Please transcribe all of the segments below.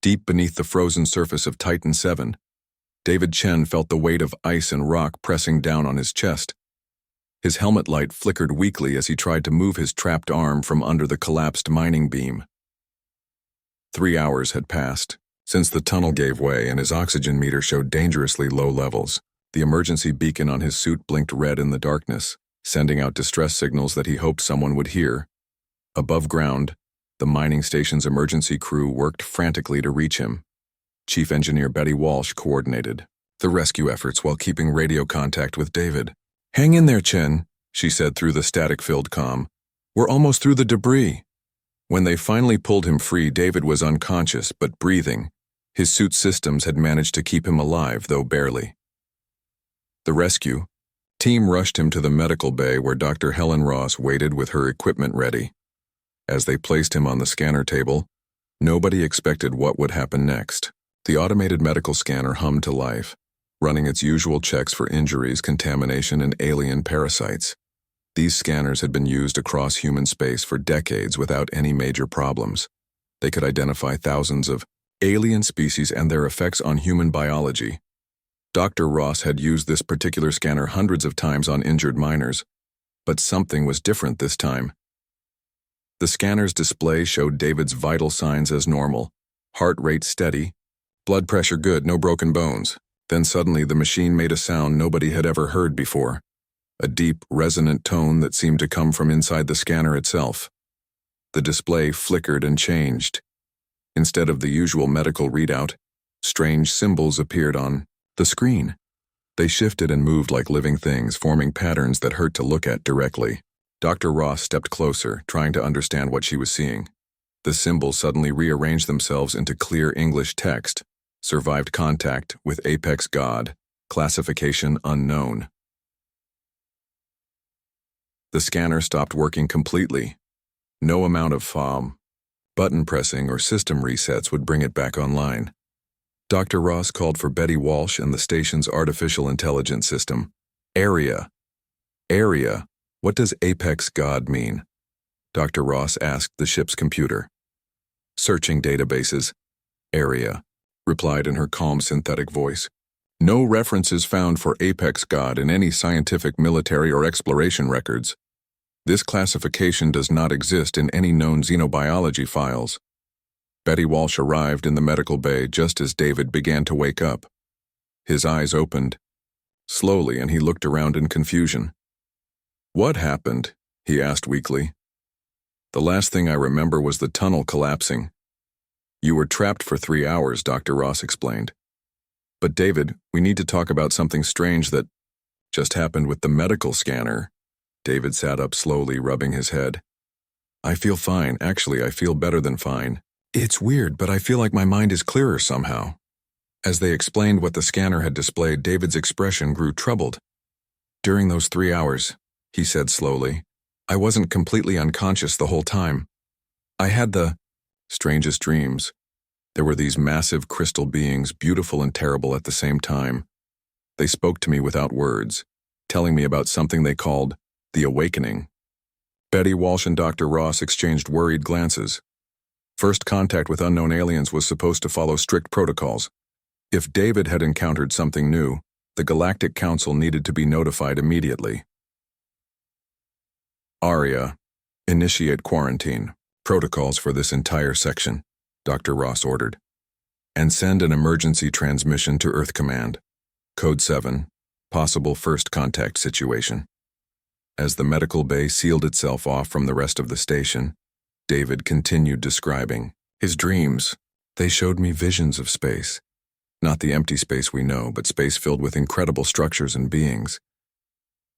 Deep beneath the frozen surface of Titan 7, David Chen felt the weight of ice and rock pressing down on his chest. His helmet light flickered weakly as he tried to move his trapped arm from under the collapsed mining beam. 3 hours had passed since the tunnel gave way and his oxygen meter showed dangerously low levels. The emergency beacon on his suit blinked red in the darkness, sending out distress signals that he hoped someone would hear. Above ground, the mining station's emergency crew worked frantically to reach him. Chief Engineer Betty Walsh coordinated the rescue efforts while keeping radio contact with David. "Hang in there, Chen," she said through the static-filled comm. "We're almost through the debris." When they finally pulled him free, David was unconscious but breathing. His suit systems had managed to keep him alive, though barely. The rescue team rushed him to the medical bay where Dr. Helen Ross waited with her equipment ready. As they placed him on the scanner table, nobody expected what would happen next. The automated medical scanner hummed to life, running its usual checks for injuries, contamination, and alien parasites. These scanners had been used across human space for decades without any major problems. They could identify thousands of alien species and their effects on human biology. Dr. Ross had used this particular scanner hundreds of times on injured miners, but something was different this time. The scanner's display showed David's vital signs as normal: heart rate steady, blood pressure good, no broken bones. Then suddenly the machine made a sound nobody had ever heard before, a deep, resonant tone that seemed to come from inside the scanner itself. The display flickered and changed. Instead of the usual medical readout, strange symbols appeared on the screen. They shifted and moved like living things, forming patterns that hurt to look at directly. Dr. Ross stepped closer, trying to understand what she was seeing. The symbols suddenly rearranged themselves into clear English text: survived contact with Apex God, classification unknown. The scanner stopped working completely. No amount of button pressing or system resets would bring it back online. Dr. Ross called for Betty Walsh and the station's artificial intelligence system. Area. What does Apex God mean? Dr. Ross asked the ship's computer. Searching databases. Area, replied in her calm synthetic voice. No references found for Apex God in any scientific, military, or exploration records. This classification does not exist in any known xenobiology files. Betty Walsh arrived in the medical bay just as David began to wake up. His eyes opened slowly and he looked around in confusion. "What happened?" he asked weakly. "The last thing I remember was the tunnel collapsing." "You were trapped for 3 hours," Dr. Ross explained. "But David, we need to talk about something strange that just happened with the medical scanner." David sat up slowly, rubbing his head. "I feel fine. Actually, I feel better than fine. It's weird, but I feel like my mind is clearer somehow." As they explained what the scanner had displayed, David's expression grew troubled. "During those 3 hours," he said slowly, "I wasn't completely unconscious the whole time. I had the strangest dreams. There were these massive crystal beings, beautiful and terrible at the same time. They spoke to me without words, telling me about something they called the awakening." Betty Walsh and Dr. Ross exchanged worried glances. First contact with unknown aliens was supposed to follow strict protocols. If David had encountered something new, the Galactic Council needed to be notified immediately. "Aria, initiate quarantine. Protocols for this entire section," Dr. Ross ordered. "And send an emergency transmission to Earth Command. Code 7, possible first contact situation." As the medical bay sealed itself off from the rest of the station, David continued describing his dreams. "They showed me visions of space. Not the empty space we know, but space filled with incredible structures and beings.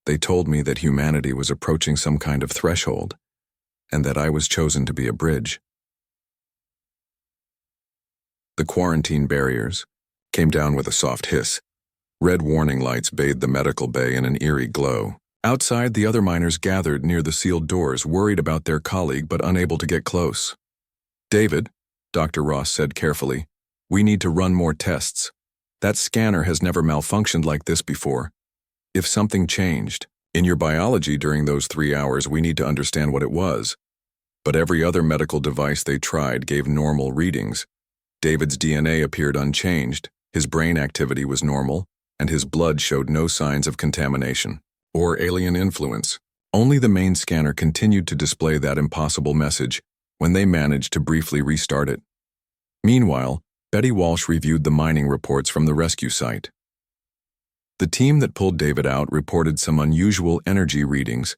They told me that humanity was approaching some kind of threshold, and that I was chosen to be a bridge." The quarantine barriers came down with a soft hiss. Red warning lights bathed the medical bay in an eerie glow. Outside, the other miners gathered near the sealed doors, worried about their colleague but unable to get close. "David," Dr. Ross said carefully, "we need to run more tests. That scanner has never malfunctioned like this before. If something changed in your biology during those 3 hours, we need to understand what it was." But every other medical device they tried gave normal readings. David's DNA appeared unchanged, his brain activity was normal, and his blood showed no signs of contamination or alien influence. Only the main scanner continued to display that impossible message when they managed to briefly restart it. Meanwhile, Betty Walsh reviewed the mining reports from the rescue site. The team that pulled David out reported some unusual energy readings.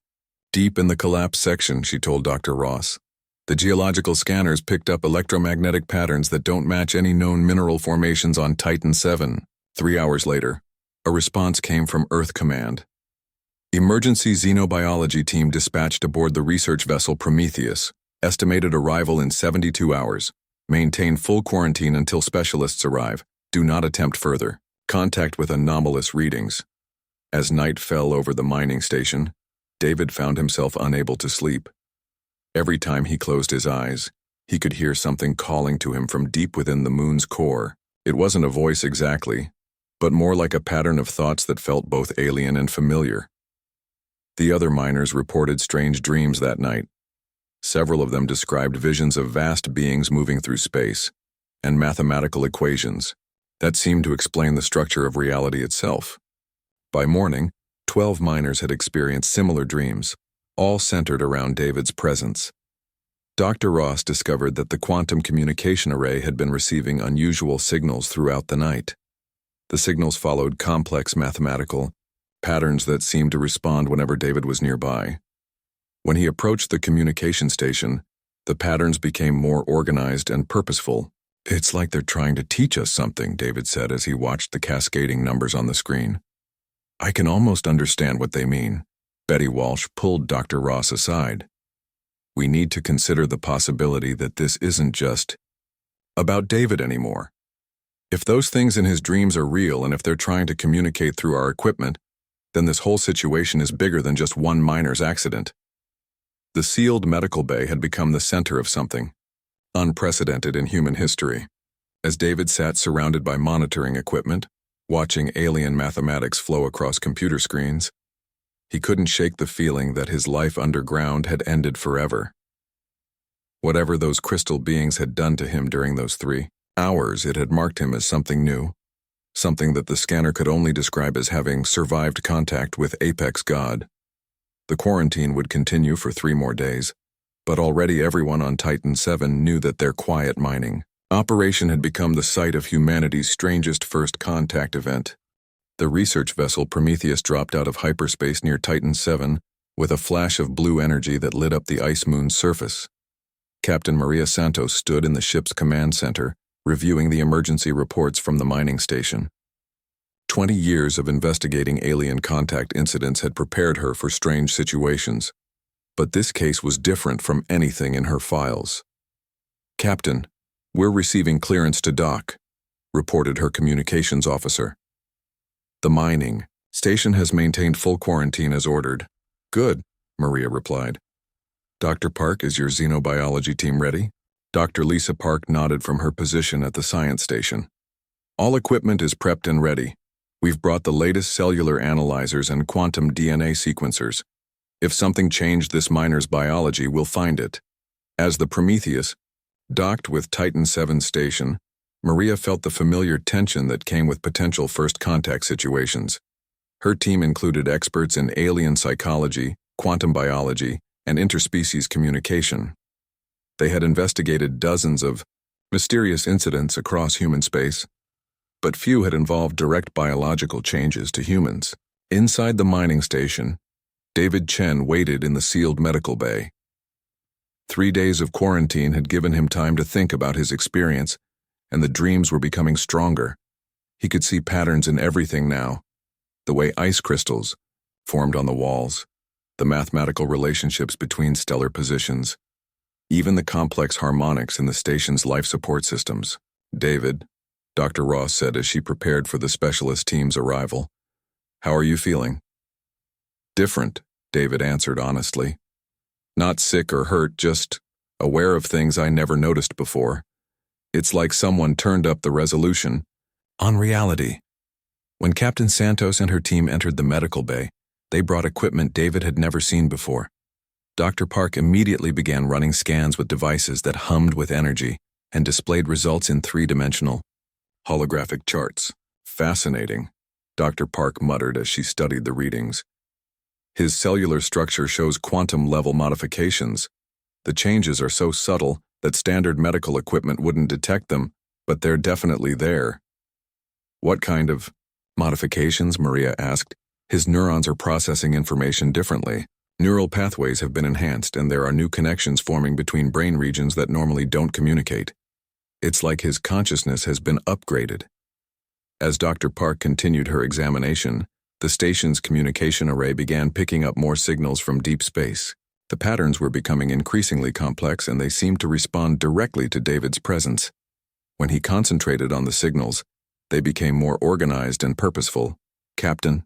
Deep in the collapse section, she told Dr. Ross. The geological scanners picked up electromagnetic patterns that don't match any known mineral formations on Titan 7. 3 hours later, a response came from Earth Command. Emergency xenobiology team dispatched aboard the research vessel Prometheus, estimated arrival in 72 hours. Maintain full quarantine until specialists arrive. Do not attempt further contact with anomalous readings. As night fell over the mining station, David found himself unable to sleep. Every time he closed his eyes, he could hear something calling to him from deep within the moon's core. It wasn't a voice exactly, but more like a pattern of thoughts that felt both alien and familiar. The other miners reported strange dreams that night. Several of them described visions of vast beings moving through space, and mathematical equations that seemed to explain the structure of reality itself. By morning, 12 miners had experienced similar dreams, all centered around David's presence. Dr. Ross discovered that the quantum communication array had been receiving unusual signals throughout the night. The signals followed complex mathematical patterns that seemed to respond whenever David was nearby. When he approached the communication station, the patterns became more organized and purposeful. "It's like they're trying to teach us something," David said as he watched the cascading numbers on the screen. "I can almost understand what they mean." Betty Walsh pulled Dr. Ross aside. "We need to consider the possibility that this isn't just about David anymore. If those things in his dreams are real and if they're trying to communicate through our equipment, then this whole situation is bigger than just one miner's accident." The sealed medical bay had become the center of something unprecedented in human history. As David sat surrounded by monitoring equipment, watching alien mathematics flow across computer screens, he couldn't shake the feeling that his life underground had ended forever. Whatever those crystal beings had done to him during those 3 hours, it had marked him as something new, something that the scanner could only describe as having survived contact with Apex God. The quarantine would continue for 3 more days, but already everyone on Titan 7 knew that their quiet mining operation had become the site of humanity's strangest first contact event. The research vessel Prometheus dropped out of hyperspace near Titan 7 with a flash of blue energy that lit up the ice moon's surface. Captain Maria Santos stood in the ship's command center, reviewing the emergency reports from the mining station. 20 years of investigating alien contact incidents had prepared her for strange situations, but this case was different from anything in her files. "Captain, we're receiving clearance to dock," reported her communications officer. "The mining station has maintained full quarantine as ordered." "Good," Maria replied. "Dr. Park, is your xenobiology team ready?" Dr. Lisa Park nodded from her position at the science station. "All equipment is prepped and ready. We've brought the latest cellular analyzers and quantum DNA sequencers. If something changed this miner's biology, we'll find it." As the Prometheus docked with Titan 7 station, Maria felt the familiar tension that came with potential first contact situations. Her team included experts in alien psychology, quantum biology, and interspecies communication. They had investigated dozens of mysterious incidents across human space, but few had involved direct biological changes to humans. Inside the mining station, David Chen waited in the sealed medical bay. 3 days of quarantine had given him time to think about his experience, and the dreams were becoming stronger. He could see patterns in everything now, the way ice crystals formed on the walls, the mathematical relationships between stellar positions, even the complex harmonics in the station's life support systems. "David," Dr. Ross said as she prepared for the specialist team's arrival, "how are you feeling?" "Different," David answered honestly. "Not sick or hurt, just aware of things I never noticed before. It's like someone turned up the resolution on reality." When Captain Santos and her team entered the medical bay, they brought equipment David had never seen before. Dr. Park immediately began running scans with devices that hummed with energy and displayed results in three-dimensional, holographic charts. Fascinating, Dr. Park muttered as she studied the readings. His cellular structure shows quantum-level modifications. The changes are so subtle that standard medical equipment wouldn't detect them, but they're definitely there. What kind of modifications? Maria asked. His neurons are processing information differently. Neural pathways have been enhanced, and there are new connections forming between brain regions that normally don't communicate. It's like his consciousness has been upgraded. As Dr. Park continued her examination, the station's communication array began picking up more signals from deep space. The patterns were becoming increasingly complex, and they seemed to respond directly to David's presence. When he concentrated on the signals, they became more organized and purposeful. "Captain,"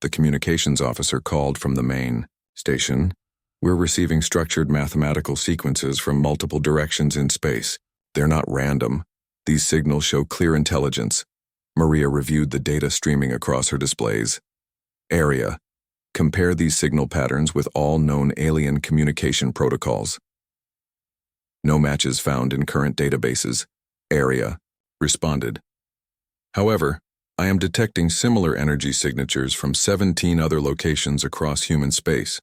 the communications officer called from the main station, "we're receiving structured mathematical sequences from multiple directions in space. They're not random. These signals show clear intelligence." Maria reviewed the data streaming across her displays. Area. Compare these signal patterns with all known alien communication protocols. No matches found in current databases. Area responded. However, I am detecting similar energy signatures from 17 other locations across human space.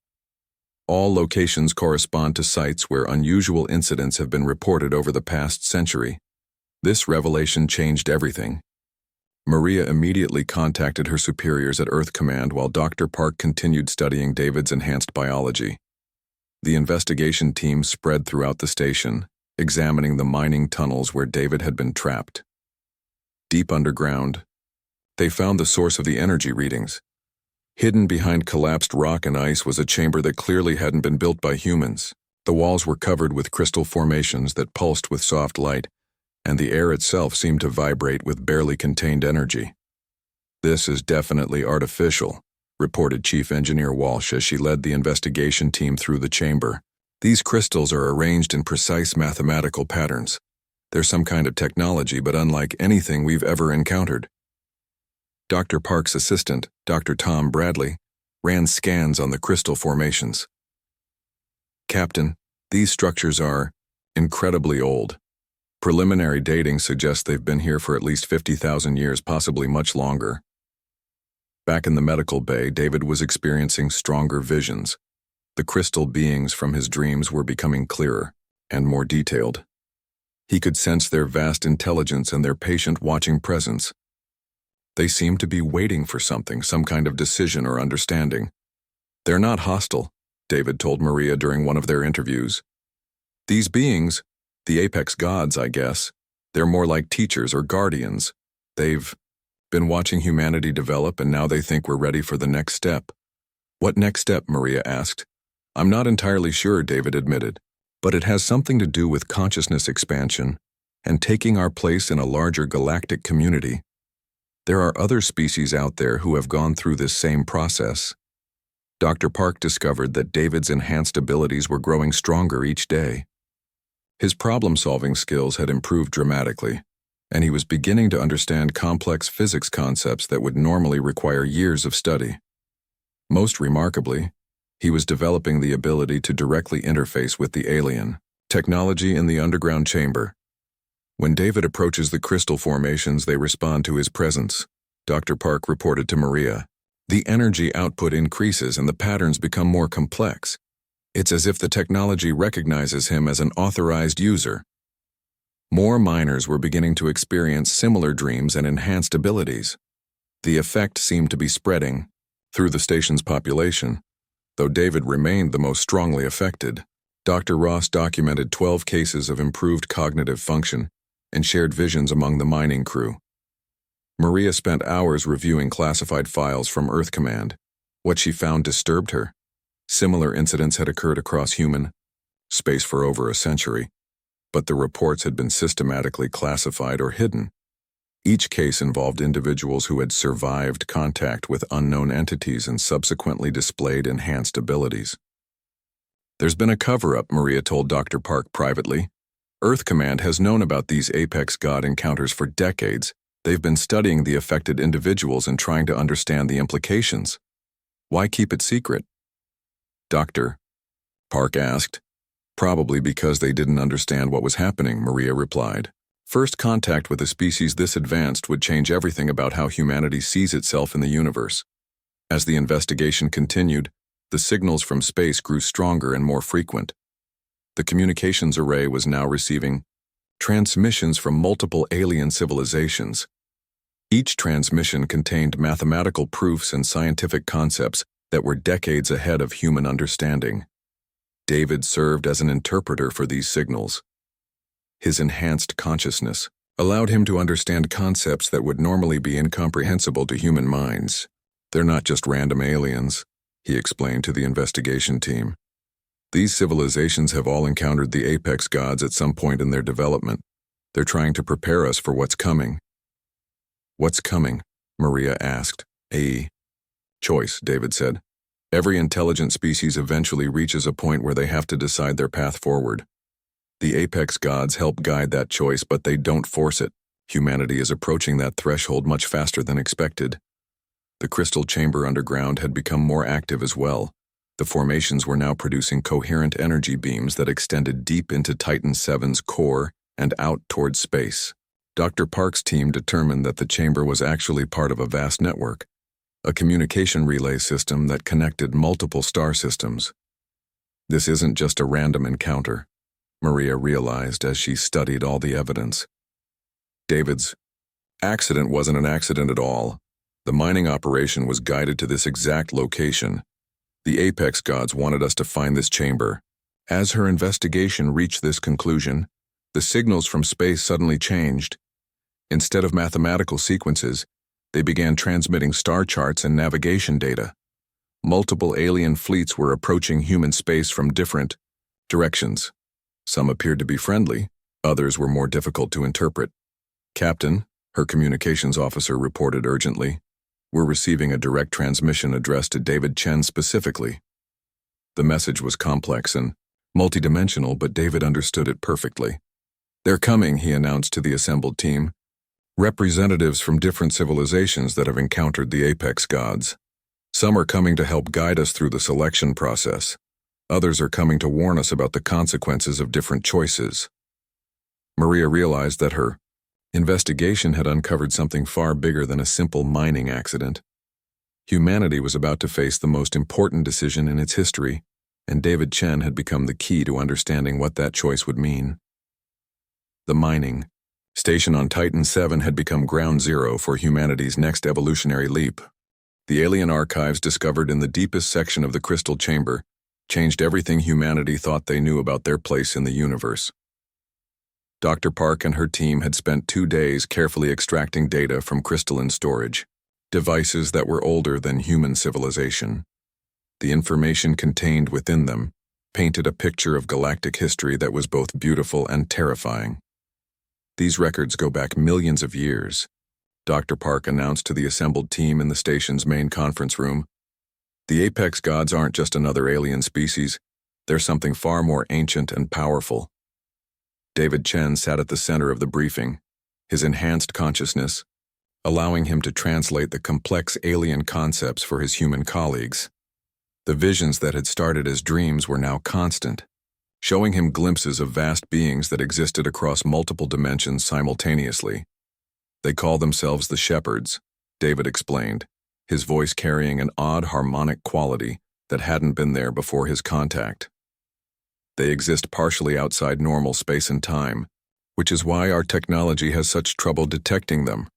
All locations correspond to sites where unusual incidents have been reported over the past century. This revelation changed everything. Maria immediately contacted her superiors at Earth Command while Dr. Park continued studying David's enhanced biology. The investigation team spread throughout the station, examining the mining tunnels where David had been trapped. Deep underground, they found the source of the energy readings. Hidden behind collapsed rock and ice was a chamber that clearly hadn't been built by humans. The walls were covered with crystal formations that pulsed with soft light, and the air itself seemed to vibrate with barely contained energy. "This is definitely artificial," reported Chief Engineer Walsh as she led the investigation team through the chamber. "These crystals are arranged in precise mathematical patterns. They're some kind of technology, but unlike anything we've ever encountered." Dr. Park's assistant, Dr. Tom Bradley, ran scans on the crystal formations. "Captain, these structures are incredibly old. Preliminary dating suggests they've been here for at least 50,000 years, possibly much longer." Back in the medical bay, David was experiencing stronger visions. The crystal beings from his dreams were becoming clearer and more detailed. He could sense their vast intelligence and their patient watching presence. They seemed to be waiting for something, some kind of decision or understanding. "They're not hostile," David told Maria during one of their interviews. "These beings, the apex gods, I guess, they're more like teachers or guardians. They've been watching humanity develop, and now they think we're ready for the next step." "What next step?" Maria asked. "I'm not entirely sure," David admitted, "but it has something to do with consciousness expansion and taking our place in a larger galactic community. There are other species out there who have gone through this same process." Dr. Park discovered that David's enhanced abilities were growing stronger each day. His problem-solving skills had improved dramatically, and he was beginning to understand complex physics concepts that would normally require years of study. Most remarkably, he was developing the ability to directly interface with the alien technology in the underground chamber. "When David approaches the crystal formations, they respond to his presence," Dr. Park reported to Maria. "The energy output increases and the patterns become more complex. It's as if the technology recognizes him as an authorized user." More miners were beginning to experience similar dreams and enhanced abilities. The effect seemed to be spreading through the station's population, though David remained the most strongly affected. Dr. Ross documented 12 cases of improved cognitive function and shared visions among the mining crew. Maria spent hours reviewing classified files from Earth Command. What she found disturbed her. Similar incidents had occurred across human space for over a century, but the reports had been systematically classified or hidden. Each case involved individuals who had survived contact with unknown entities and subsequently displayed enhanced abilities. "There's been a cover-up," Maria told Dr. Park privately. "Earth Command has known about these apex god encounters for decades. They've been studying the affected individuals and trying to understand the implications. Why keep it secret?" Dr. Park asked. Probably because they didn't understand what was happening, Maria replied. First contact with a species this advanced would change everything about how humanity sees itself in the universe. As the investigation continued, the signals from space grew stronger and more frequent. The communications array was now receiving transmissions from multiple alien civilizations. Each transmission contained mathematical proofs and scientific concepts that were decades ahead of human understanding. David served as an interpreter for these signals. His enhanced consciousness allowed him to understand concepts that would normally be incomprehensible to human minds. They're not just random aliens, he explained to the investigation team. These civilizations have all encountered the apex gods at some point in their development. They're trying to prepare us for what's coming. What's coming? Maria asked. Choice, David said. Every intelligent species eventually reaches a point where they have to decide their path forward. The apex gods help guide that choice, but they don't force it. Humanity is approaching that threshold much faster than expected. The crystal chamber underground had become more active as well. The formations were now producing coherent energy beams that extended deep into Titan VII's core and out towards space. Dr. Park's team determined that the chamber was actually part of a vast network, a communication relay system that connected multiple star systems. This isn't just a random encounter, Maria realized as she studied all the evidence. David's accident wasn't an accident at all. The mining operation was guided to this exact location. The apex gods wanted us to find this chamber. As her investigation reached this conclusion, the signals from space suddenly changed. Instead of mathematical sequences, they began transmitting star charts and navigation data. Multiple alien fleets were approaching human space from different directions. Some appeared to be friendly, others were more difficult to interpret. Captain, her communications officer reported urgently, we're receiving a direct transmission addressed to David Chen specifically. The message was complex and multidimensional, but David understood it perfectly. They're coming, he announced to the assembled team. Representatives from different civilizations that have encountered the apex gods. Some are coming to help guide us through the selection process. Others are coming to warn us about the consequences of different choices. Maria realized that her investigation had uncovered something far bigger than a simple mining accident. Humanity was about to face the most important decision in its history, and David Chen had become the key to understanding what that choice would mean. The mining station on Titan VII had become ground zero for humanity's next evolutionary leap. The alien archives discovered in the deepest section of the crystal chamber changed everything humanity thought they knew about their place in the universe. Dr. Park and her team had spent 2 days carefully extracting data from crystalline storage, devices that were older than human civilization. The information contained within them painted a picture of galactic history that was both beautiful and terrifying. These records go back millions of years, Dr. Park announced to the assembled team in the station's main conference room. The apex gods aren't just another alien species, they're something far more ancient and powerful. David Chen sat at the center of the briefing, his enhanced consciousness, allowing him to translate the complex alien concepts for his human colleagues. The visions that had started as dreams were now constant, showing him glimpses of vast beings that existed across multiple dimensions simultaneously. They call themselves the Shepherds, David explained, his voice carrying an odd harmonic quality that hadn't been there before his contact. They exist partially outside normal space and time, which is why our technology has such trouble detecting them.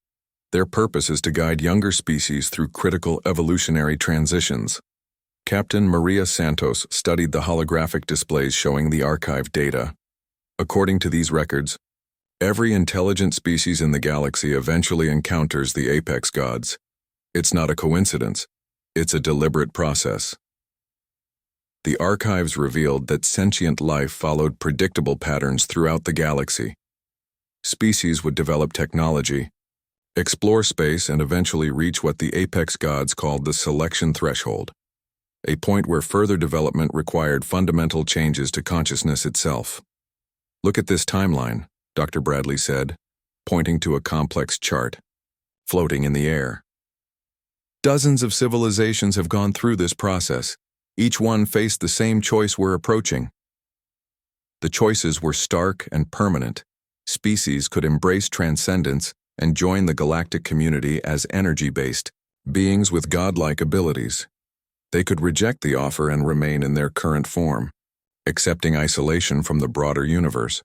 Their purpose is to guide younger species through critical evolutionary transitions. Captain Maria Santos studied the holographic displays showing the archived data. According to these records, every intelligent species in the galaxy eventually encounters the apex gods. It's not a coincidence, it's a deliberate process. The archives revealed that sentient life followed predictable patterns throughout the galaxy. Species would develop technology, explore space, and eventually reach what the apex gods called the selection threshold, a point where further development required fundamental changes to consciousness itself. Look at this timeline, Dr. Bradley said, pointing to a complex chart, floating in the air. Dozens of civilizations have gone through this process. Each one faced the same choice we're approaching. The choices were stark and permanent. Species could embrace transcendence and join the galactic community as energy-based beings with godlike abilities. They could reject the offer and remain in their current form, accepting isolation from the broader universe.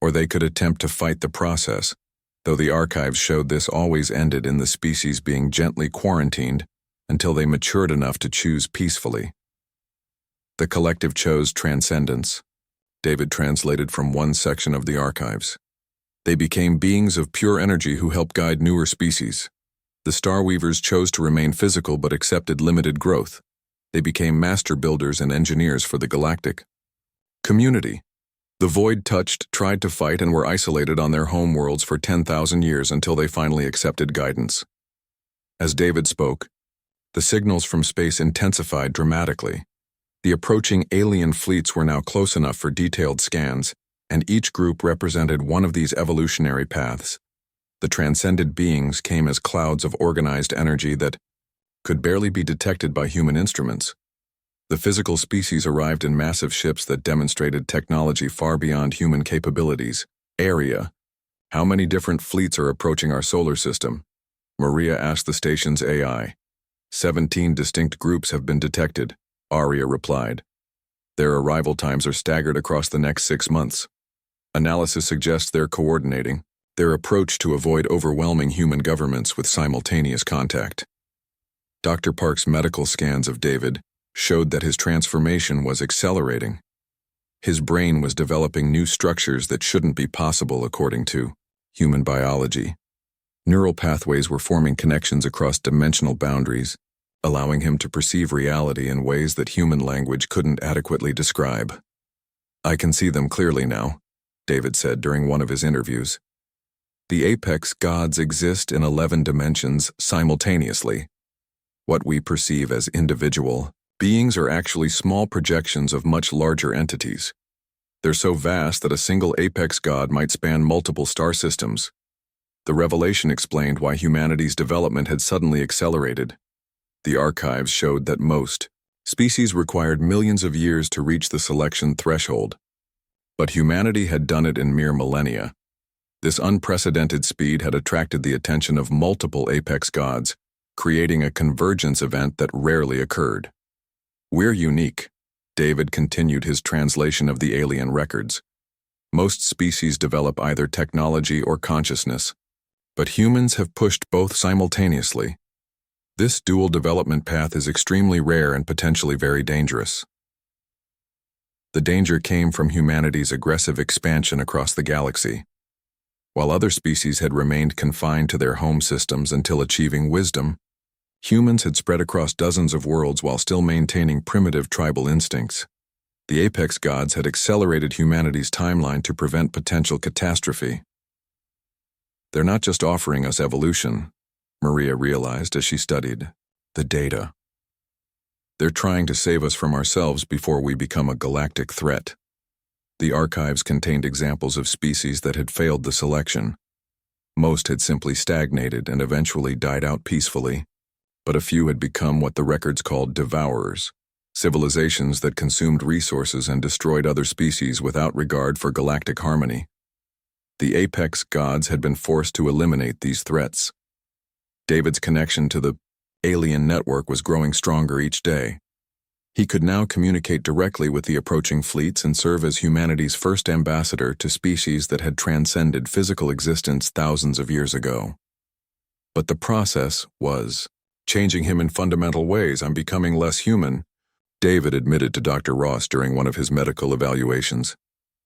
Or they could attempt to fight the process, though the archives showed this always ended in the species being gently quarantined until they matured enough to choose peacefully. The collective chose transcendence. David translated from one section of the archives. They became beings of pure energy who help guide newer species. The Star Weavers chose to remain physical but accepted limited growth. They became master builders and engineers for the galactic community. The Void Touched tried to fight and were isolated on their home worlds for 10,000 years until they finally accepted guidance. As David spoke, the signals from space intensified dramatically. The approaching alien fleets were now close enough for detailed scans, and each group represented one of these evolutionary paths. The transcended beings came as clouds of organized energy that could barely be detected by human instruments. The physical species arrived in massive ships that demonstrated technology far beyond human capabilities. Area. How many different fleets are approaching our solar system? Maria asked the station's AI. 17 distinct groups have been detected, Aria replied. Their arrival times are staggered across the next 6 months. Analysis suggests they're coordinating their approach to avoid overwhelming human governments with simultaneous contact. Dr. Park's medical scans of David showed that his transformation was accelerating. His brain was developing new structures that shouldn't be possible according to human biology. Neural pathways were forming connections across dimensional boundaries, allowing him to perceive reality in ways that human language couldn't adequately describe. I can see them clearly now, David said during one of his interviews. The apex gods exist in 11 dimensions simultaneously. What we perceive as individual beings are actually small projections of much larger entities. They're so vast that a single apex god might span multiple star systems. The revelation explained why humanity's development had suddenly accelerated. The archives showed that most species required millions of years to reach the selection threshold. But humanity had done it in mere millennia. This unprecedented speed had attracted the attention of multiple apex gods, creating a convergence event that rarely occurred. We're unique. David continued his translation of the alien records. Most species develop either technology or consciousness, but humans have pushed both simultaneously. This dual development path is extremely rare and potentially very dangerous. The danger came from humanity's aggressive expansion across the galaxy. While other species had remained confined to their home systems until achieving wisdom, humans had spread across dozens of worlds while still maintaining primitive tribal instincts. The apex gods had accelerated humanity's timeline to prevent potential catastrophe. They're not just offering us evolution, Maria realized as she studied the data. They're trying to save us from ourselves before we become a galactic threat. The archives contained examples of species that had failed the selection. Most had simply stagnated and eventually died out peacefully, but a few had become what the records called devourers, civilizations that consumed resources and destroyed other species without regard for galactic harmony. The apex gods had been forced to eliminate these threats. David's connection to the alien network was growing stronger each day. He could now communicate directly with the approaching fleets and serve as humanity's first ambassador to species that had transcended physical existence thousands of years ago. But the process was changing him in fundamental ways. I'm becoming less human, David admitted to Dr. Ross during one of his medical evaluations.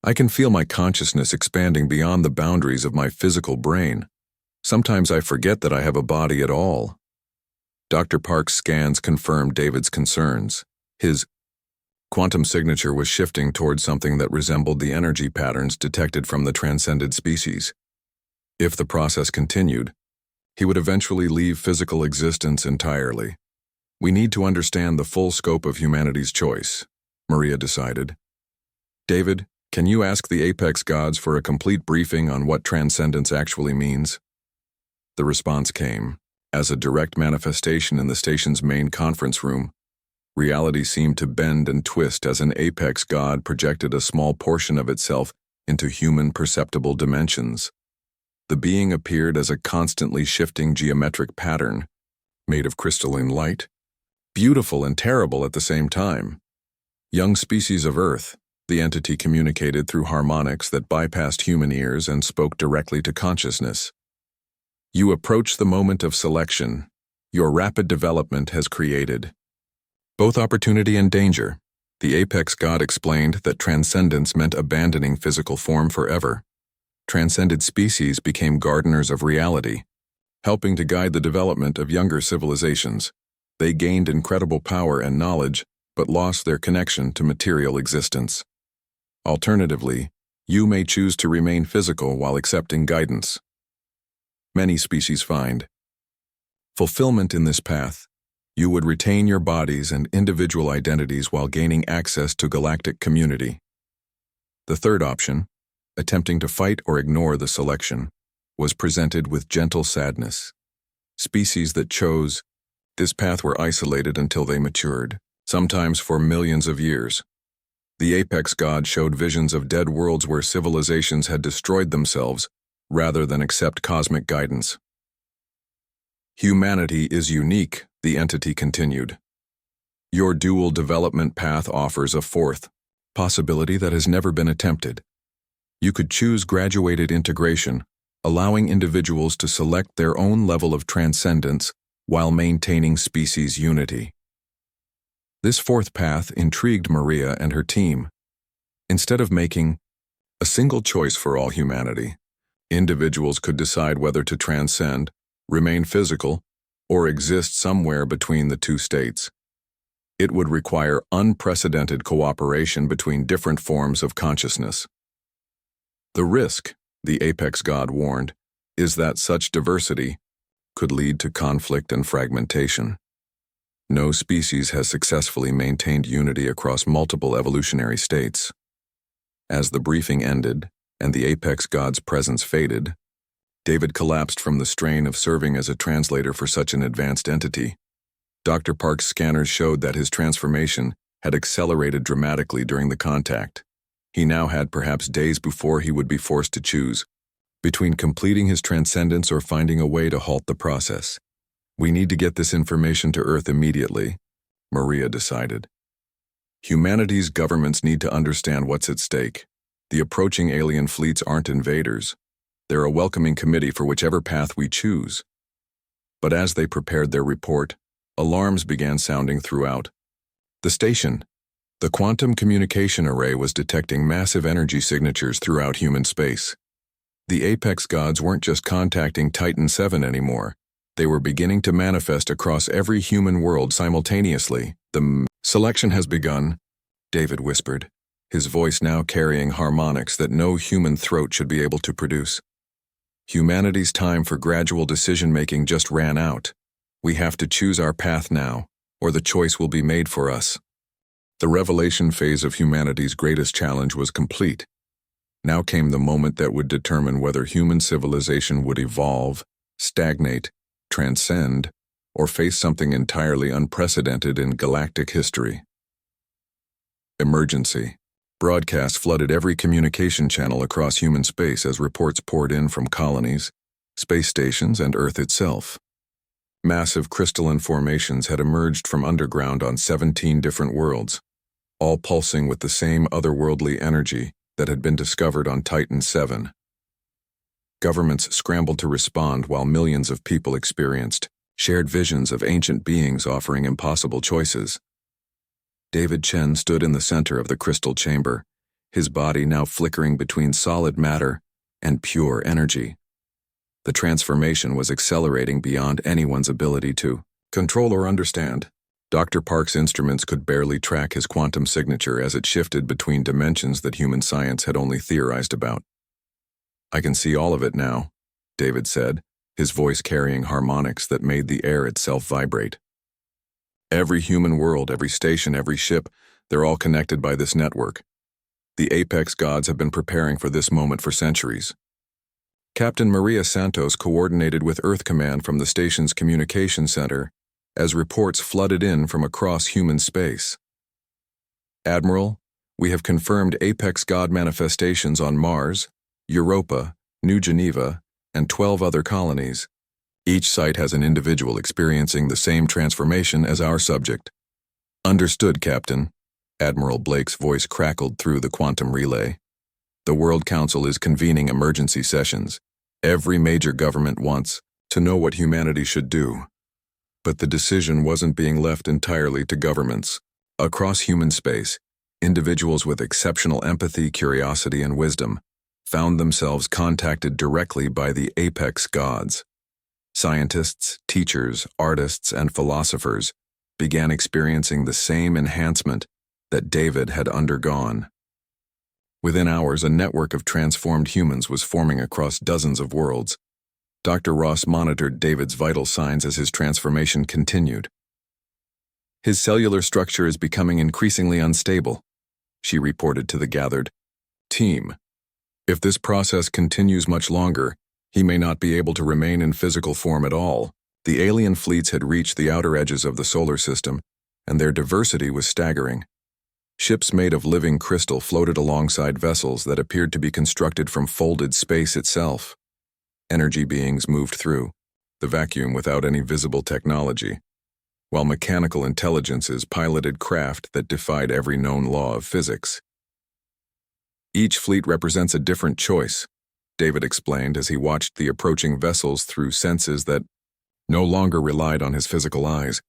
I can feel my consciousness expanding beyond the boundaries of my physical brain. Sometimes I forget that I have a body at all. Dr. Park's scans confirmed David's concerns. His quantum signature was shifting towards something that resembled the energy patterns detected from the transcended species. If the process continued, he would eventually leave physical existence entirely. We need to understand the full scope of humanity's choice, Maria decided. David, can you ask the apex gods for a complete briefing on what transcendence actually means? The response came, as a direct manifestation in the station's main conference room. Reality seemed to bend and twist as an apex god projected a small portion of itself into human perceptible dimensions. The being appeared as a constantly shifting geometric pattern, made of crystalline light, beautiful and terrible at the same time. Young species of Earth, the entity communicated through harmonics that bypassed human ears and spoke directly to consciousness. You approach the moment of selection. Your rapid development has created both opportunity and danger. The apex god explained that transcendence meant abandoning physical form forever. Transcended species became gardeners of reality, helping to guide the development of younger civilizations. They gained incredible power and knowledge, but lost their connection to material existence. Alternatively, you may choose to remain physical while accepting guidance. Many species find fulfillment in this path. You would retain your bodies and individual identities while gaining access to galactic community. The third option, attempting to fight or ignore the selection, was presented with gentle sadness. Species that chose this path were isolated until they matured, sometimes for millions of years. The apex god showed visions of dead worlds where civilizations had destroyed themselves rather than accept cosmic guidance. Humanity is unique, the entity continued. Your dual development path offers a fourth possibility that has never been attempted. You could choose graduated integration, allowing individuals to select their own level of transcendence while maintaining species unity. This fourth path intrigued Maria and her team. Instead of making a single choice for all humanity, individuals could decide whether to transcend, remain physical, or exist somewhere between the two states. It would require unprecedented cooperation between different forms of consciousness. The risk, the apex god warned, is that such diversity could lead to conflict and fragmentation. No species has successfully maintained unity across multiple evolutionary states. As the briefing ended and the apex god's presence faded, David collapsed from the strain of serving as a translator for such an advanced entity. Dr. Park's scanners showed that his transformation had accelerated dramatically during the contact. He now had perhaps days before he would be forced to choose between completing his transcendence or finding a way to halt the process. We need to get this information to Earth immediately, Maria decided. Humanity's governments need to understand what's at stake. The approaching alien fleets aren't invaders. They're a welcoming committee for whichever path we choose. But as they prepared their report, alarms began sounding throughout the station. The quantum communication array was detecting massive energy signatures throughout human space. The apex gods weren't just contacting Titan 7 anymore. They were beginning to manifest across every human world simultaneously. The selection has begun, David whispered, his voice now carrying harmonics that no human throat should be able to produce. Humanity's time for gradual decision-making just ran out. We have to choose our path now, or the choice will be made for us. The revelation phase of humanity's greatest challenge was complete. Now came the moment that would determine whether human civilization would evolve, stagnate, transcend, or face something entirely unprecedented in galactic history. Emergency. Broadcasts flooded every communication channel across human space as reports poured in from colonies, space stations, and Earth itself. Massive crystalline formations had emerged from underground on 17 different worlds, all pulsing with the same otherworldly energy that had been discovered on Titan 7. Governments scrambled to respond while millions of people experienced shared visions of ancient beings offering impossible choices. David Chen stood in the center of the crystal chamber, his body now flickering between solid matter and pure energy. The transformation was accelerating beyond anyone's ability to control or understand. Dr. Park's instruments could barely track his quantum signature as it shifted between dimensions that human science had only theorized about. I can see all of it now, David said, his voice carrying harmonics that made the air itself vibrate. Every human world, every station, every ship, they're all connected by this network. The apex gods have been preparing for this moment for centuries. Captain Maria Santos coordinated with Earth Command from the station's communication center as reports flooded in from across human space. "Admiral, we have confirmed apex god manifestations on Mars, Europa, New Geneva, and 12 other colonies. Each site has an individual experiencing the same transformation as our subject." "Understood, Captain." Admiral Blake's voice crackled through the quantum relay. "The World Council is convening emergency sessions. Every major government wants to know what humanity should do." But the decision wasn't being left entirely to governments. Across human space, individuals with exceptional empathy, curiosity, and wisdom found themselves contacted directly by the apex gods. Scientists, teachers, artists, and philosophers began experiencing the same enhancement that David had undergone. Within hours, a network of transformed humans was forming across dozens of worlds. Dr. Ross monitored David's vital signs as his transformation continued. "His cellular structure is becoming increasingly unstable," she reported to the gathered team. "If this process continues much longer, he may not be able to remain in physical form at all." The alien fleets had reached the outer edges of the solar system, and their diversity was staggering. Ships made of living crystal floated alongside vessels that appeared to be constructed from folded space itself. Energy beings moved through the vacuum without any visible technology, while mechanical intelligences piloted craft that defied every known law of physics. "Each fleet represents a different choice," David explained as he watched the approaching vessels through senses that no longer relied on his physical eyes.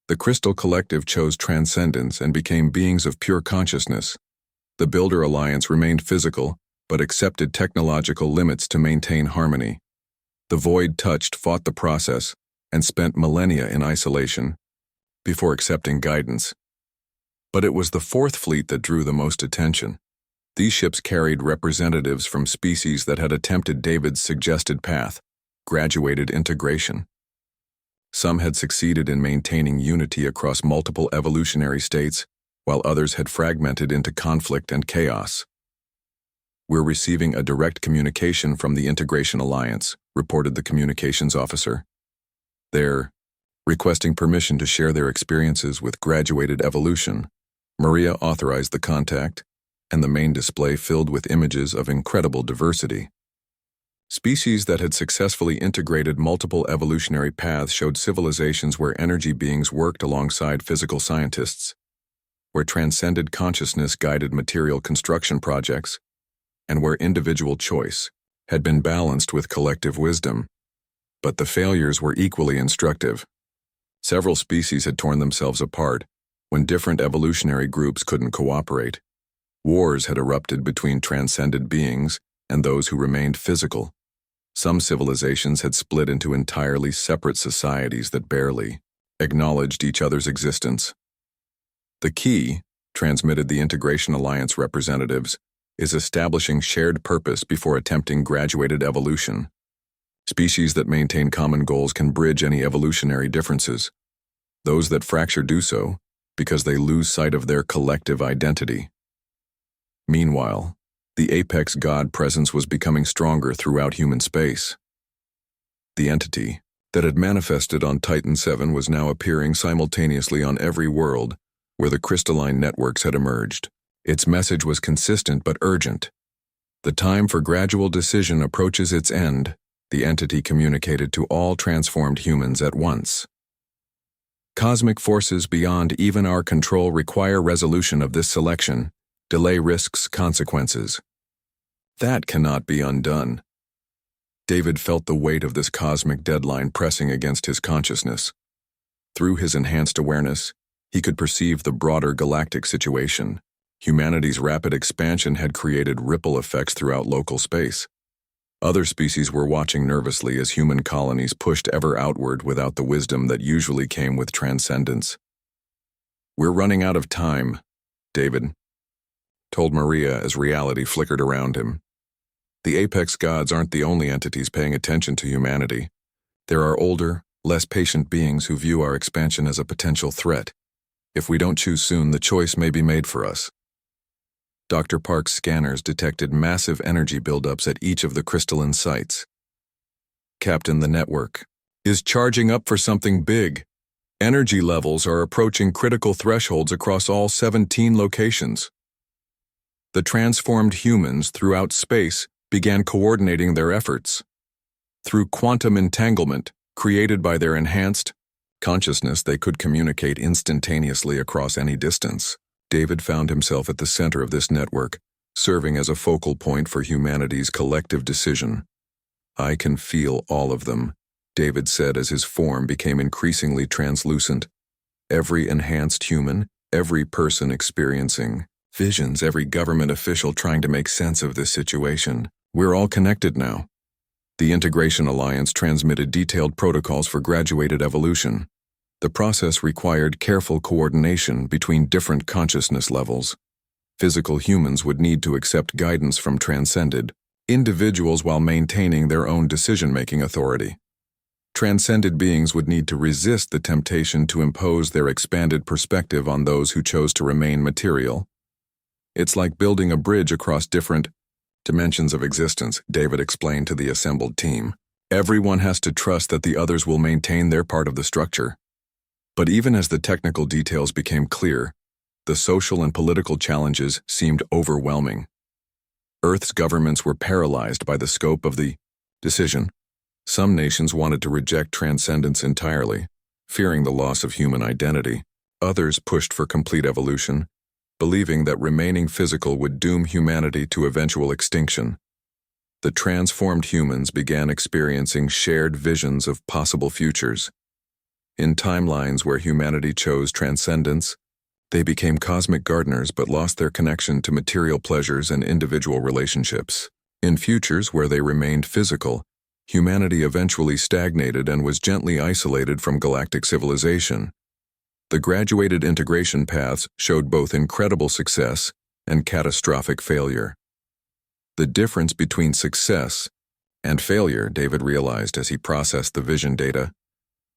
The Crystal Collective chose transcendence and became beings of pure consciousness. The Builder Alliance remained physical, but accepted technological limits to maintain harmony. The Void Touched fought the process and spent millennia in isolation before accepting guidance. But it was the Fourth Fleet that drew the most attention. These ships carried representatives from species that had attempted David's suggested path, graduated integration. Some had succeeded in maintaining unity across multiple evolutionary states, while others had fragmented into conflict and chaos. "We're receiving a direct communication from the Integration Alliance," reported the communications officer. "They're requesting permission to share their experiences with graduated evolution." Maria authorized the contact, and the main display filled with images of incredible diversity. Species that had successfully integrated multiple evolutionary paths showed civilizations where energy beings worked alongside physical scientists, where transcended consciousness guided material construction projects, and where individual choice had been balanced with collective wisdom. But the failures were equally instructive. Several species had torn themselves apart when different evolutionary groups couldn't cooperate. Wars had erupted between transcended beings and those who remained physical. Some civilizations had split into entirely separate societies that barely acknowledged each other's existence. "The key," transmitted the Integration Alliance representatives, "is establishing shared purpose before attempting graduated evolution. Species that maintain common goals can bridge any evolutionary differences. Those that fracture do so because they lose sight of their collective identity." Meanwhile, the apex god presence was becoming stronger throughout human space. The entity that had manifested on Titan 7 was now appearing simultaneously on every world where the crystalline networks had emerged. Its message was consistent but urgent. "The time for gradual decision approaches its end," the entity communicated to all transformed humans at once. "Cosmic forces beyond even our control require resolution of this selection. Delay risks consequences. That cannot be undone." David felt the weight of this cosmic deadline pressing against his consciousness. Through his enhanced awareness, he could perceive the broader galactic situation. Humanity's rapid expansion had created ripple effects throughout local space. Other species were watching nervously as human colonies pushed ever outward without the wisdom that usually came with transcendence. "We're running out of time," David told Maria as reality flickered around him. "The apex gods aren't the only entities paying attention to humanity. There are older, less patient beings who view our expansion as a potential threat. If we don't choose soon, the choice may be made for us." Dr. Park's scanners detected massive energy buildups at each of the crystalline sites. "Captain, the network is charging up for something big," Energy levels are approaching critical thresholds across all 17 locations. The transformed humans throughout space began coordinating their efforts. Through quantum entanglement created by their enhanced consciousness, they could communicate instantaneously across any distance. David found himself at the center of this network, serving as a focal point for humanity's collective decision. "I can feel all of them," David said as his form became increasingly translucent. Every enhanced human, every person experiencing visions, every government official trying to make sense of this situation. "We're all connected now." The Integration Alliance transmitted detailed protocols for graduated evolution. The process required careful coordination between different consciousness levels. Physical humans would need to accept guidance from transcended individuals while maintaining their own decision-making authority. Transcended beings would need to resist the temptation to impose their expanded perspective on those who chose to remain material. "It's like building a bridge across different dimensions of existence," David explained to the assembled team. "Everyone has to trust that the others will maintain their part of the structure." But even as the technical details became clear, the social and political challenges seemed overwhelming. Earth's governments were paralyzed by the scope of the decision. Some nations wanted to reject transcendence entirely, fearing the loss of human identity. Others pushed for complete evolution, believing that remaining physical would doom humanity to eventual extinction. The transformed humans began experiencing shared visions of possible futures. In timelines where humanity chose transcendence, they became cosmic gardeners but lost their connection to material pleasures and individual relationships. In futures where they remained physical, humanity eventually stagnated and was gently isolated from galactic civilization. The graduated integration paths showed both incredible success and catastrophic failure. The difference between success and failure, David realized as he processed the vision data,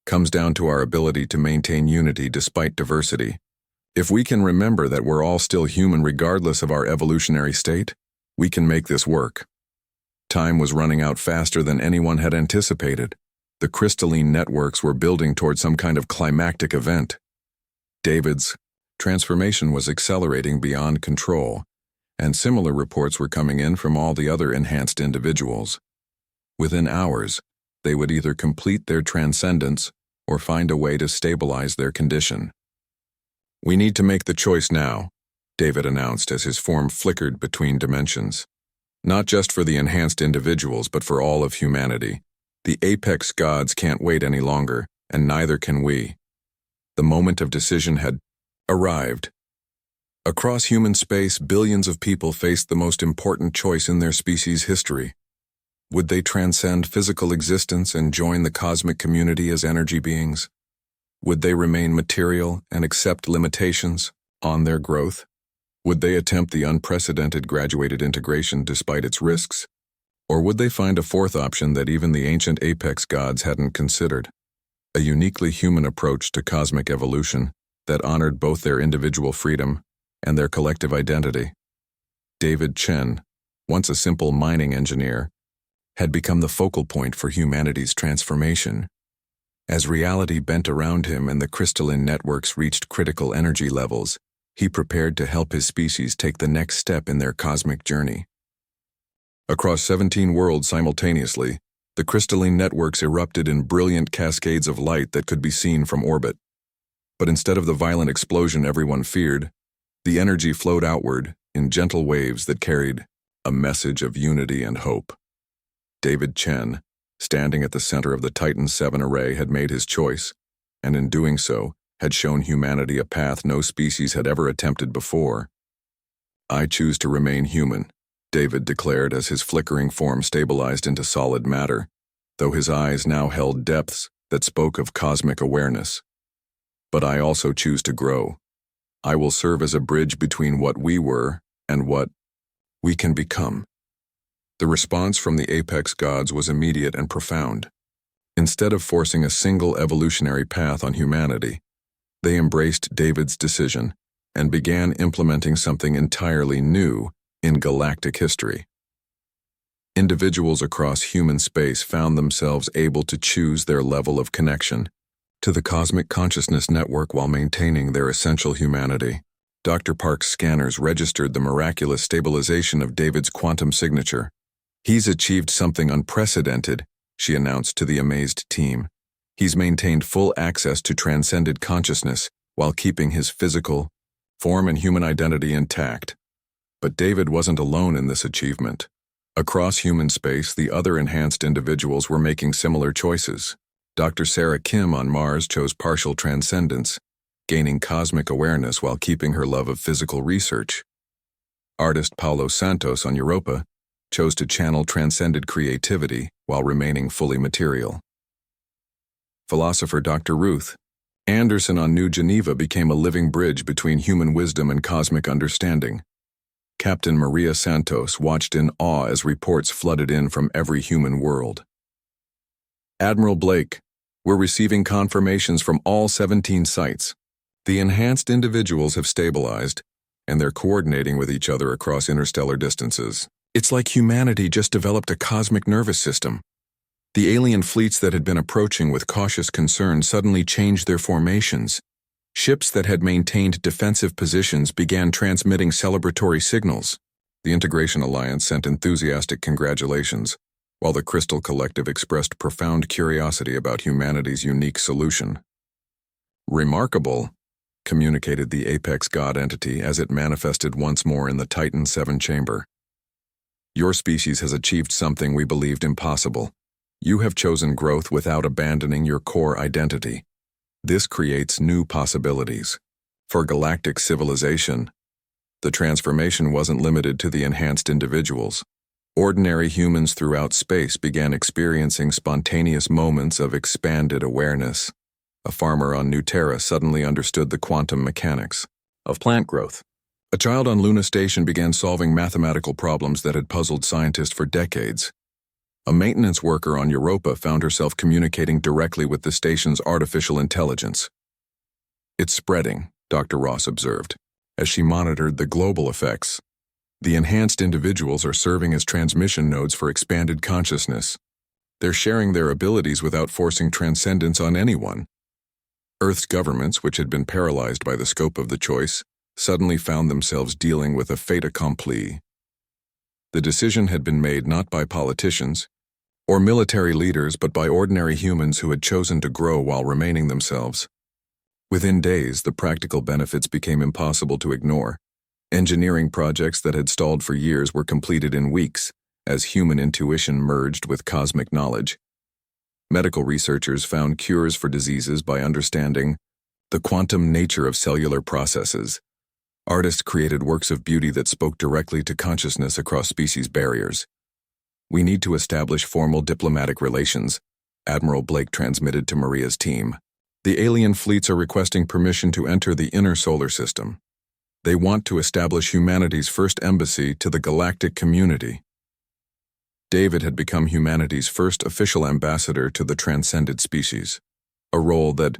comes down to our ability to maintain unity despite diversity. If we can remember that we're all still human regardless of our evolutionary state, we can make this work. Time was running out faster than anyone had anticipated. The crystalline networks were building toward some kind of climactic event. David's transformation was accelerating beyond control, and similar reports were coming in from all the other enhanced individuals. Within hours, they would either complete their transcendence or find a way to stabilize their condition. "We need to make the choice now," David announced as his form flickered between dimensions. "Not just for the enhanced individuals, but for all of humanity. The apex gods can't wait any longer, and neither can we." The moment of decision had arrived. Across human space, billions of people faced the most important choice in their species' history. Would they transcend physical existence and join the cosmic community as energy beings? Would they remain material and accept limitations on their growth? Would they attempt the unprecedented graduated integration despite its risks? Or would they find a fourth option that even the ancient apex gods hadn't considered? A uniquely human approach to cosmic evolution that honored both their individual freedom and their collective identity. David Chen, once a simple mining engineer, had become the focal point for humanity's transformation. As reality bent around him and the crystalline networks reached critical energy levels, he prepared to help his species take the next step in their cosmic journey. Across 17 worlds simultaneously, the crystalline networks erupted in brilliant cascades of light that could be seen from orbit. But instead of the violent explosion everyone feared, the energy flowed outward in gentle waves that carried a message of unity and hope. David Chen, standing at the center of the Titan VII array, had made his choice, and in doing so, had shown humanity a path no species had ever attempted before. "I choose to remain human," David declared as his flickering form stabilized into solid matter, though his eyes now held depths that spoke of cosmic awareness. "But I also choose to grow. I will serve as a bridge between what we were and what we can become." The response from the apex gods was immediate and profound. Instead of forcing a single evolutionary path on humanity, they embraced David's decision and began implementing something entirely new in galactic history. Individuals across human space found themselves able to choose their level of connection, to the Cosmic Consciousness Network while maintaining their essential humanity. Dr. Park's scanners registered the miraculous stabilization of David's quantum signature. "He's achieved something unprecedented," she announced to the amazed team. "He's maintained full access to transcended consciousness while keeping his physical form and human identity intact." But David wasn't alone in this achievement. Across human space, the other enhanced individuals were making similar choices. Dr. Sarah Kim on Mars chose partial transcendence, gaining cosmic awareness while keeping her love of physical research. Artist Paulo Santos on Europa chose to channel transcended creativity while remaining fully material. Philosopher Dr. Ruth Anderson on New Geneva became a living bridge between human wisdom and cosmic understanding. Captain Maria Santos watched in awe as reports flooded in from every human world. Admiral Blake, "We're receiving confirmations from all 17 sites. The enhanced individuals have stabilized, and they're coordinating with each other across interstellar distances. It's like humanity just developed a cosmic nervous system." The alien fleets that had been approaching with cautious concern suddenly changed their formations. Ships that had maintained defensive positions began transmitting celebratory signals. The Integration Alliance sent enthusiastic congratulations, while the Crystal Collective expressed profound curiosity about humanity's unique solution. "Remarkable," communicated the Apex God entity as it manifested once more in the Titan 7 chamber. "Your species has achieved something we believed impossible. You have chosen growth without abandoning your core identity. This creates new possibilities. For galactic civilization, the transformation wasn't limited to the enhanced individuals. Ordinary humans throughout space began experiencing spontaneous moments of expanded awareness. A farmer on New Terra suddenly understood the quantum mechanics of plant growth. A child on Luna Station began solving mathematical problems that had puzzled scientists for decades. A maintenance worker on Europa found herself communicating directly with the station's artificial intelligence. "It's spreading," Dr. Ross observed, as she monitored the global effects. "The enhanced individuals are serving as transmission nodes for expanded consciousness. They're sharing their abilities without forcing transcendence on anyone." Earth's governments, which had been paralyzed by the scope of the choice, suddenly found themselves dealing with a fait accompli. The decision had been made not by politicians or military leaders, but by ordinary humans who had chosen to grow while remaining themselves. Within days, the practical benefits became impossible to ignore. Engineering projects that had stalled for years were completed in weeks, as human intuition merged with cosmic knowledge. Medical researchers found cures for diseases by understanding the quantum nature of cellular processes. Artists created works of beauty that spoke directly to consciousness across species barriers. "We need to establish formal diplomatic relations," Admiral Blake transmitted to Maria's team. "The alien fleets are requesting permission to enter the inner solar system. They want to establish humanity's first embassy to the galactic community." David had become humanity's first official ambassador to the transcended species, a role that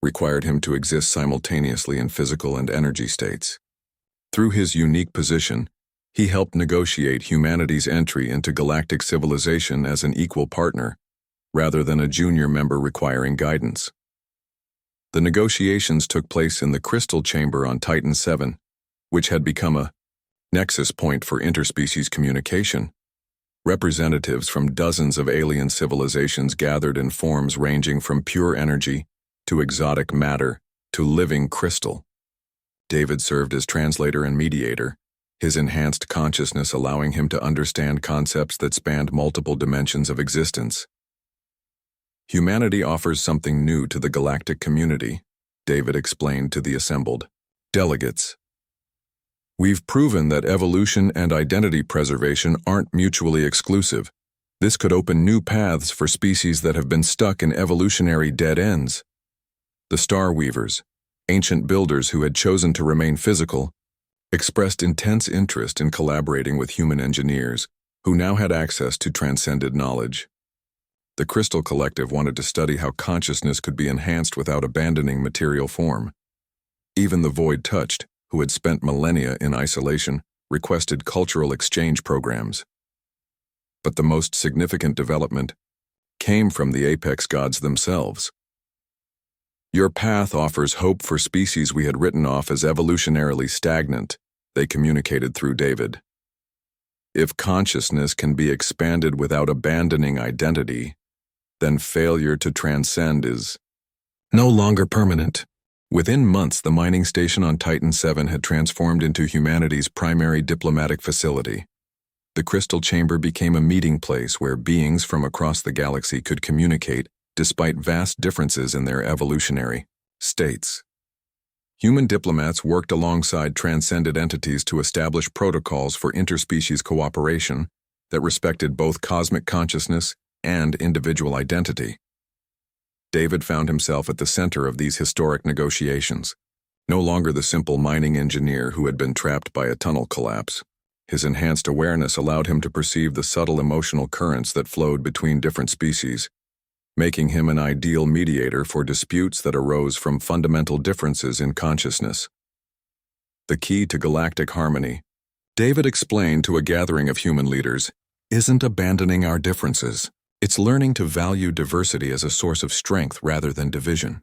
required him to exist simultaneously in physical and energy states. Through his unique position, he helped negotiate humanity's entry into galactic civilization as an equal partner, rather than a junior member requiring guidance. The negotiations took place in the Crystal Chamber on Titan 7, which had become a nexus point for interspecies communication. Representatives from dozens of alien civilizations gathered in forms ranging from pure energy to exotic matter to living crystal. David served as translator and mediator, his enhanced consciousness allowing him to understand concepts that spanned multiple dimensions of existence. "Humanity offers something new to the galactic community," David explained to the assembled delegates. "We've proven that evolution and identity preservation aren't mutually exclusive. This could open new paths for species that have been stuck in evolutionary dead ends." The Star Weavers, ancient builders who had chosen to remain physical, expressed intense interest in collaborating with human engineers, who now had access to transcended knowledge. The Crystal Collective wanted to study how consciousness could be enhanced without abandoning material form. Even the Void Touched, who had spent millennia in isolation, requested cultural exchange programs. But the most significant development came from the Apex Gods themselves. Your path offers hope for species we had written off as evolutionarily stagnant, they communicated through David. If consciousness can be expanded without abandoning identity, then failure to transcend is no longer permanent. Within months, the mining station on Titan 7 had transformed into humanity's primary diplomatic facility. The crystal chamber became a meeting place where beings from across the galaxy could communicate despite vast differences in their evolutionary states. Human diplomats worked alongside transcended entities to establish protocols for interspecies cooperation that respected both cosmic consciousness and individual identity. David found himself at the center of these historic negotiations, no longer the simple mining engineer who had been trapped by a tunnel collapse. His enhanced awareness allowed him to perceive the subtle emotional currents that flowed between different species, making him an ideal mediator for disputes that arose from fundamental differences in consciousness. The key to galactic harmony, David explained to a gathering of human leaders, isn't abandoning our differences. It's learning to value diversity as a source of strength rather than division.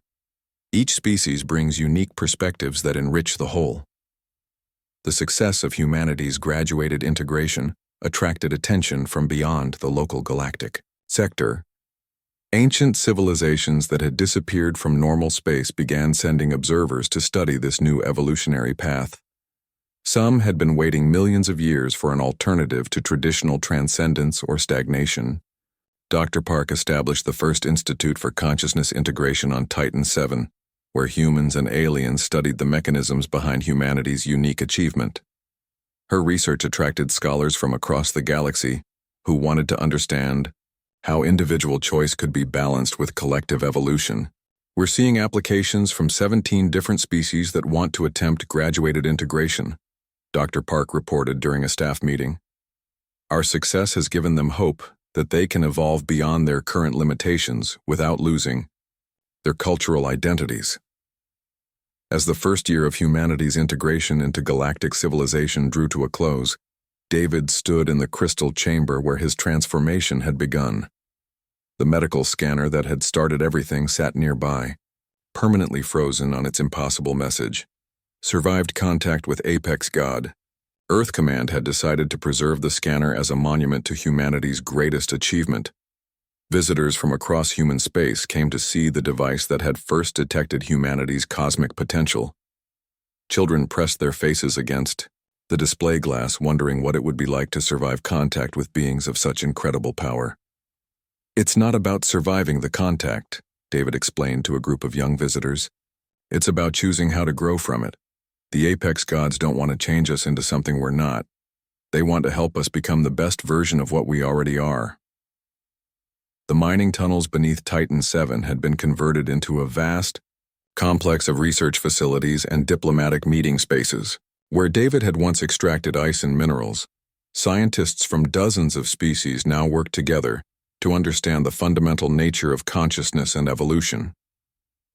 Each species brings unique perspectives that enrich the whole. The success of humanity's graduated integration attracted attention from beyond the local galactic sector. Ancient civilizations that had disappeared from normal space began sending observers to study this new evolutionary path. Some had been waiting millions of years for an alternative to traditional transcendence or stagnation. Dr. Park established the first Institute for Consciousness Integration on Titan 7, where humans and aliens studied the mechanisms behind humanity's unique achievement. Her research attracted scholars from across the galaxy who wanted to understand how individual choice could be balanced with collective evolution. We're seeing applications from 17 different species that want to attempt graduated integration, Dr. Park reported during a staff meeting. Our success has given them hope that they can evolve beyond their current limitations without losing their cultural identities. As the first year of humanity's integration into galactic civilization drew to a close, David stood in the crystal chamber where his transformation had begun. The medical scanner that had started everything sat nearby, permanently frozen on its impossible message. Survived contact with Apex God. Earth Command had decided to preserve the scanner as a monument to humanity's greatest achievement. Visitors from across human space came to see the device that had first detected humanity's cosmic potential. Children pressed their faces against the display glass, wondering what it would be like to survive contact with beings of such incredible power. It's not about surviving the contact, David explained to a group of young visitors. It's about choosing how to grow from it. The Apex Gods don't want to change us into something we're not. They want to help us become the best version of what we already are. The mining tunnels beneath Titan 7 had been converted into a vast complex of research facilities and diplomatic meeting spaces. Where David had once extracted ice and minerals, scientists from dozens of species now worked together to understand the fundamental nature of consciousness and evolution.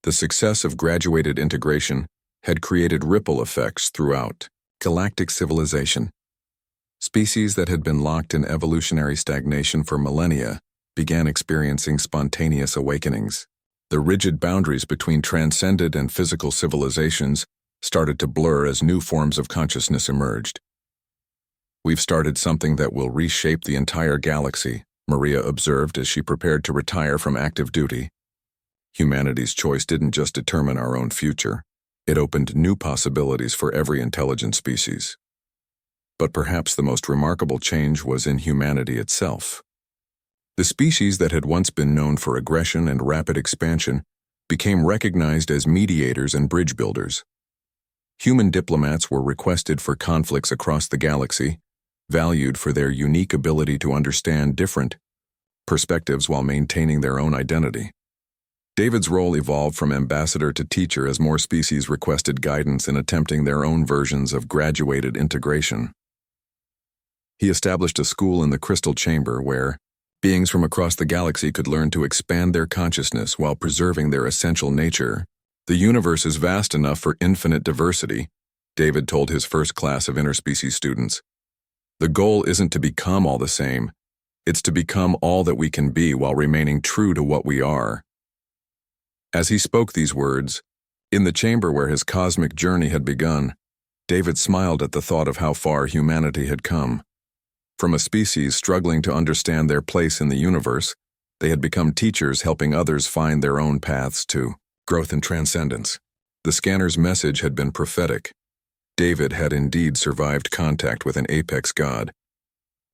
The success of graduated integration had created ripple effects throughout galactic civilization. Species that had been locked in evolutionary stagnation for millennia began experiencing spontaneous awakenings. The rigid boundaries between transcended and physical civilizations started to blur as new forms of consciousness emerged. We've started something that will reshape the entire galaxy, Maria observed as she prepared to retire from active duty. Humanity's choice didn't just determine our own future. It opened new possibilities for every intelligent species. But perhaps the most remarkable change was in humanity itself. The species that had once been known for aggression and rapid expansion became recognized as mediators and bridge builders. Human diplomats were requested for conflicts across the galaxy, valued for their unique ability to understand different perspectives while maintaining their own identity. David's role evolved from ambassador to teacher as more species requested guidance in attempting their own versions of graduated integration. He established a school in the crystal chamber where beings from across the galaxy could learn to expand their consciousness while preserving their essential nature. The universe is vast enough for infinite diversity, David told his first class of interspecies students. The goal isn't to become all the same, it's to become all that we can be while remaining true to what we are. As he spoke these words, in the chamber where his cosmic journey had begun, David smiled at the thought of how far humanity had come. From a species struggling to understand their place in the universe, they had become teachers helping others find their own paths to growth and transcendence. The scanner's message had been prophetic. David had indeed survived contact with an apex god.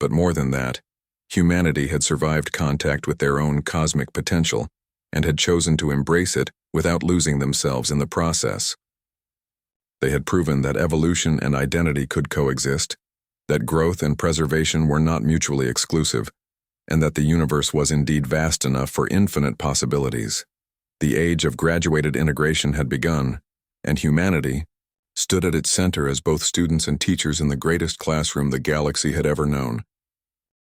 But more than that, humanity had survived contact with their own cosmic potential and had chosen to embrace it without losing themselves in the process. They had proven that evolution and identity could coexist, that growth and preservation were not mutually exclusive, and that the universe was indeed vast enough for infinite possibilities. The age of graduated integration had begun, and humanity stood at its center as both students and teachers in the greatest classroom the galaxy had ever known.